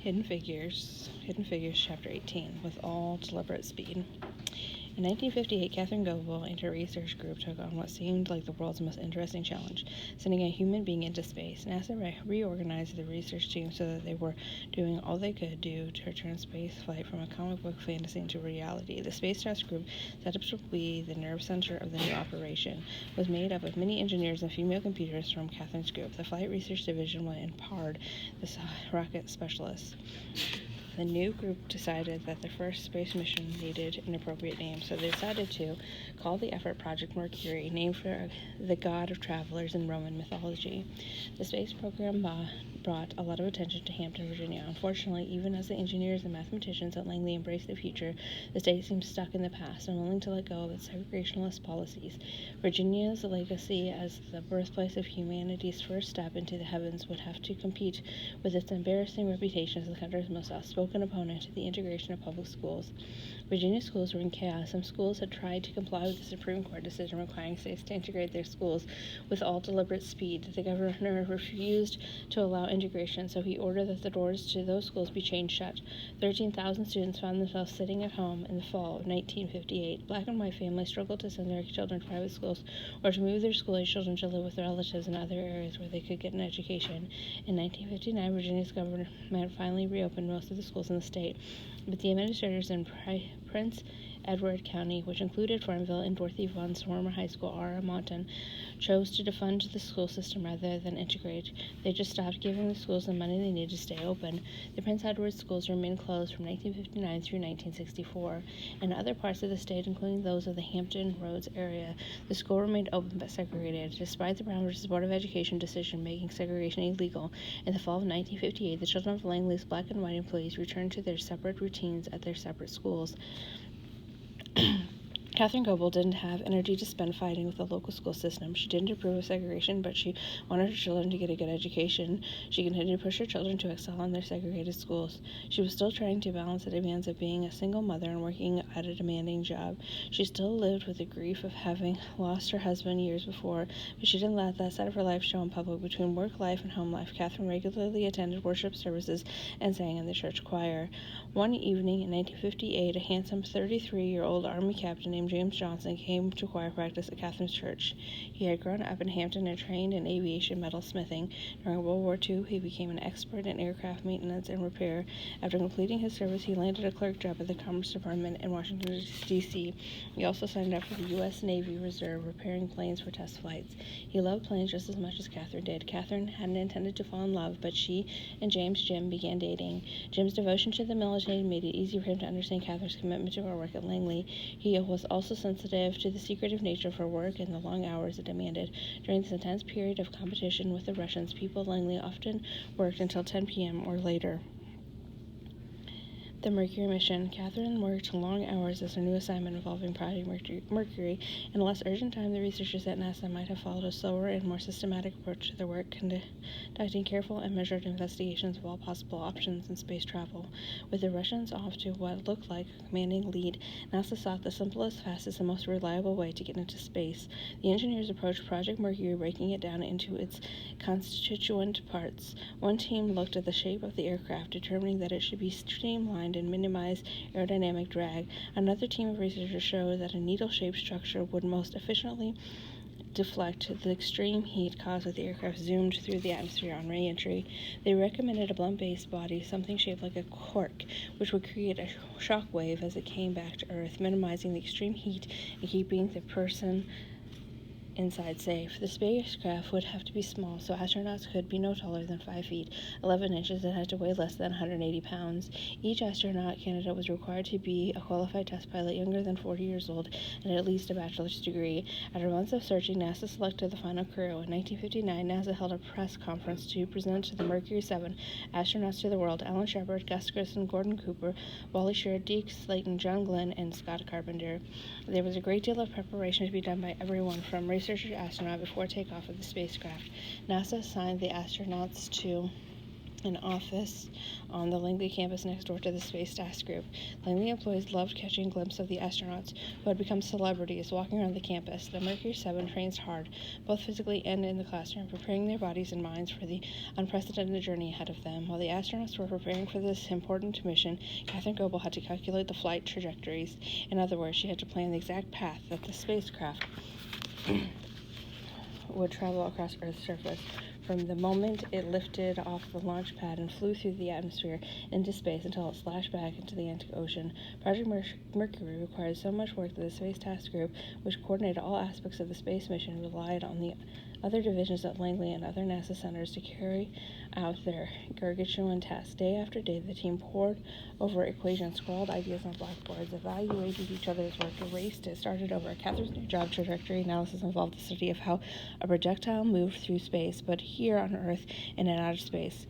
Hidden Figures, Chapter 18, with all deliberate speed. In 1958, Catherine Goebel and her research group took on what seemed like the world's most interesting challenge, sending a human being into space. NASA reorganized the research team so that they were doing all they could do to turn space flight from a comic book fantasy into reality. The Space Task Group, set up to be the nerve center of the new operation, was made up of many engineers and female computers from Catherine's group. The Flight Research Division went and empowered the rocket specialists. The new group decided that the first space mission needed an appropriate name, so they decided to call the effort Project Mercury, named for the god of travelers in Roman mythology. The space program brought a lot of attention to Hampton, Virginia. Unfortunately, even as the engineers and mathematicians at Langley embraced the future, the state seemed stuck in the past, unwilling to let go of its segregationist policies. Virginia's legacy as the birthplace of humanity's first step into the heavens would have to compete with its embarrassing reputation as the country's most outspoken opponent to the integration of public schools. Virginia schools were in chaos. Some schools had tried to comply with the Supreme Court decision requiring states to integrate their schools with all deliberate speed. The governor refused to allow integration, so he ordered that the doors to those schools be chained shut. 13,000 students found themselves sitting at home in the fall of 1958. Black and white families struggled to send their children to private schools or to move their school-age children to live with relatives in other areas where they could get an education. In 1959, Virginia's government finally reopened most of the schools in the state, but the administrators in Prince Edward County, which included Farmville and Dorothy Vaughn's former high school, R.R. Monton, chose to defund the school system rather than integrate. They just stopped giving the schools the money they needed to stay open. The Prince Edward schools remained closed from 1959 through 1964. In other parts of the state, including those of the Hampton Roads area, the school remained open but segregated. Despite the Brown v. Board of Education decision making segregation illegal, in the fall of 1958, the children of Langley's black and white employees returned to their separate routines at their separate schools. Catherine Goebel didn't have energy to spend fighting with the local school system. She didn't approve of segregation, but she wanted her children to get a good education. She continued to push her children to excel in their segregated schools. She was still trying to balance the demands of being a single mother and working at a demanding job. She still lived with the grief of having lost her husband years before, but she didn't let that side of her life show in public. Between work life and home life, Catherine regularly attended worship services and sang in the church choir. One evening in 1958, a handsome 33-year-old Army captain named James Johnson came to choir practice at Catherine's church. He had grown up in Hampton and trained in aviation metal smithing. During World War II, he became an expert in aircraft maintenance and repair. After completing his service, he landed a clerk job at the Commerce Department in Washington, D.C. He also signed up for the U.S. Navy Reserve, repairing planes for test flights. He loved planes just as much as Catherine did. Catherine hadn't intended to fall in love, but she and James Jim began dating. Jim's devotion to the military made it easy for him to understand Catherine's commitment to her work at Langley. He was also sensitive to the secretive nature of her work and the long hours it demanded. During this intense period of competition with the Russians, people at Langley often worked until 10 p.m. or later. The Mercury mission. Catherine worked long hours as her new assignment involving Project Mercury. In a less urgent time, the researchers at NASA might have followed a slower and more systematic approach to their work, conducting careful and measured investigations of all possible options in space travel. With the Russians off to what looked like a commanding lead, NASA sought the simplest, fastest, and most reliable way to get into space. The engineers approached Project Mercury, breaking it down into its constituent parts. One team looked at the shape of the aircraft, determining that it should be streamlined and minimize aerodynamic drag. Another team of researchers showed that a needle-shaped structure would most efficiently deflect the extreme heat caused with the aircraft zoomed through the atmosphere on re-entry. They recommended a blunt-based body, something shaped like a cork, which would create a shock wave as it came back to Earth, minimizing the extreme heat and keeping the person inside safe. The spacecraft would have to be small, so astronauts could be no taller than 5 feet, 11 inches, and had to weigh less than 180 pounds. Each astronaut candidate was required to be a qualified test pilot younger than 40 years old and at least a bachelor's degree. After months of searching, NASA selected the final crew. In 1959, NASA held a press conference to present the Mercury 7 astronauts to the world: Alan Shepard, Gus Grissom, Gordon Cooper, Wally Schirra, Deke Slayton, John Glenn, and Scott Carpenter. There was a great deal of preparation to be done by everyone, from researcher to astronaut, before takeoff of the spacecraft. NASA assigned the astronauts to an office on the Langley campus next door to the Space Task Group. Langley employees loved catching a glimpse of the astronauts, who had become celebrities, walking around the campus. The Mercury 7 trains hard, both physically and in the classroom, preparing their bodies and minds for the unprecedented journey ahead of them. While the astronauts were preparing for this important mission, Catherine Goebel had to calculate the flight trajectories. In other words, she had to plan the exact path that the spacecraft would travel across Earth's surface. From the moment it lifted off the launch pad and flew through the atmosphere into space until it splashed back into the Atlantic Ocean, Project Mercury required so much work that the Space Task Group, which coordinated all aspects of the space mission, relied on the other divisions at Langley and other NASA centers to carry out their gargantuan tasks. Day after day, the team pored over equations, scrawled ideas on blackboards, evaluated each other's work, erased it, started over. Catherine's new job, trajectory analysis, involved the study of how a projectile moved through space, but here on Earth and in outer space.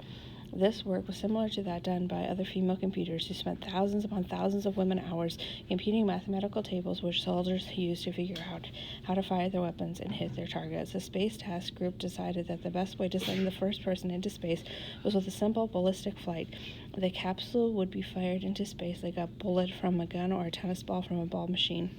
This work was similar to that done by other female computers who spent thousands upon thousands of women hours computing mathematical tables which soldiers used to figure out how to fire their weapons and hit their targets. The Space Task Group decided that the best way to send the first person into space was with a simple ballistic flight. The capsule would be fired into space like a bullet from a gun or a tennis ball from a ball machine.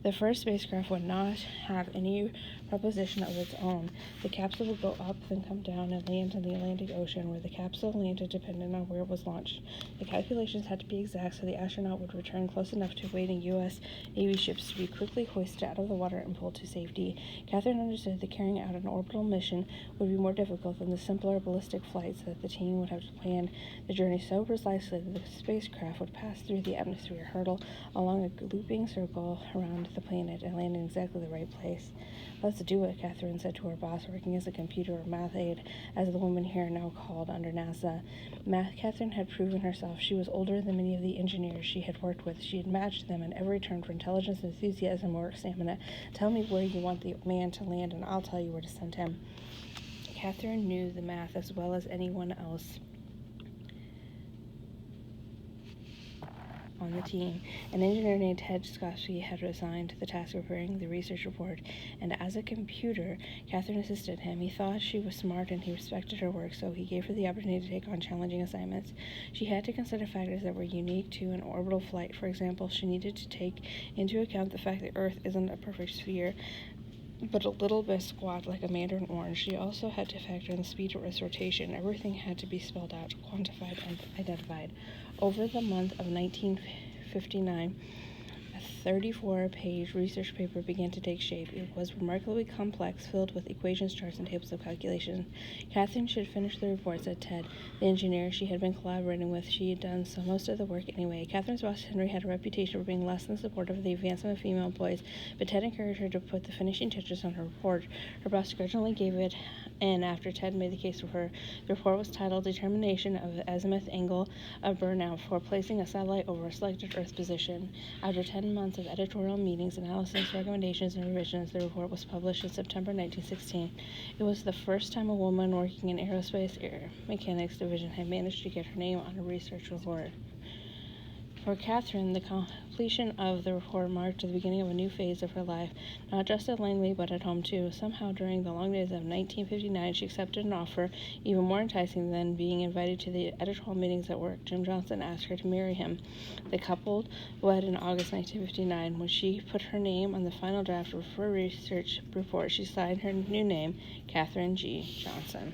The first spacecraft would not have any propulsion of its own. The capsule would go up, then come down and land in the Atlantic Ocean, where the capsule landed depended on where it was launched. The calculations had to be exact, so the astronaut would return close enough to waiting U.S. Navy ships to be quickly hoisted out of the water and pulled to safety. Catherine understood that carrying out an orbital mission would be more difficult than the simpler ballistic flights, that the team would have to plan the journey so precisely that the spacecraft would pass through the atmosphere, hurtle along a looping circle around the planet, and land in exactly the right place. Let's do it, Catherine said to her boss, working as a computer or math aide, as the woman here now called under NASA. Catherine had proven herself. She was older than many of the engineers she had worked with. She had matched them in every turn for intelligence, enthusiasm, or stamina. Tell me where you want the man to land, and I'll tell you where to send him. Catherine knew the math as well as anyone else on the team. An engineer named Ted Skoski had resigned the task of preparing the research report, and as a computer, Catherine assisted him. He thought she was smart and he respected her work, so he gave her the opportunity to take on challenging assignments. She had to consider factors that were unique to an orbital flight. For example, she needed to take into account the fact that Earth isn't a perfect sphere, but a little bit squat like a mandarin orange. She also had to factor in the speed of Earth's rotation. Everything had to be spelled out, quantified, and identified. Over the month of 1959, a 34-page research paper began to take shape. It was remarkably complex, filled with equations, charts, and tables of calculation. Catherine should finish the report, said Ted, the engineer she had been collaborating with. She had done most of the work anyway. Catherine's boss, Henry, had a reputation for being less than supportive of the advancement of female employees, but Ted encouraged her to put the finishing touches on her report. Her boss grudgingly gave it in after Ted made the case for her. The report was titled Determination of the Azimuth Angle of Burnout for Placing a Satellite Over a Selected Earth Position. After 10 months of editorial meetings, analysis, recommendations, and revisions, the report was published in September 1916. It was the first time a woman working in aerospace mechanics division had managed to get her name on a research report. For Catherine, the completion of the report marked the beginning of a new phase of her life, not just at Langley, but at home too. Somehow, during the long days of 1959, she accepted an offer even more enticing than being invited to the editorial meetings at work. Jim Johnson asked her to marry him. The couple wed in August 1959. When she put her name on the final draft of her research report, she signed her new name, Catherine G. Johnson.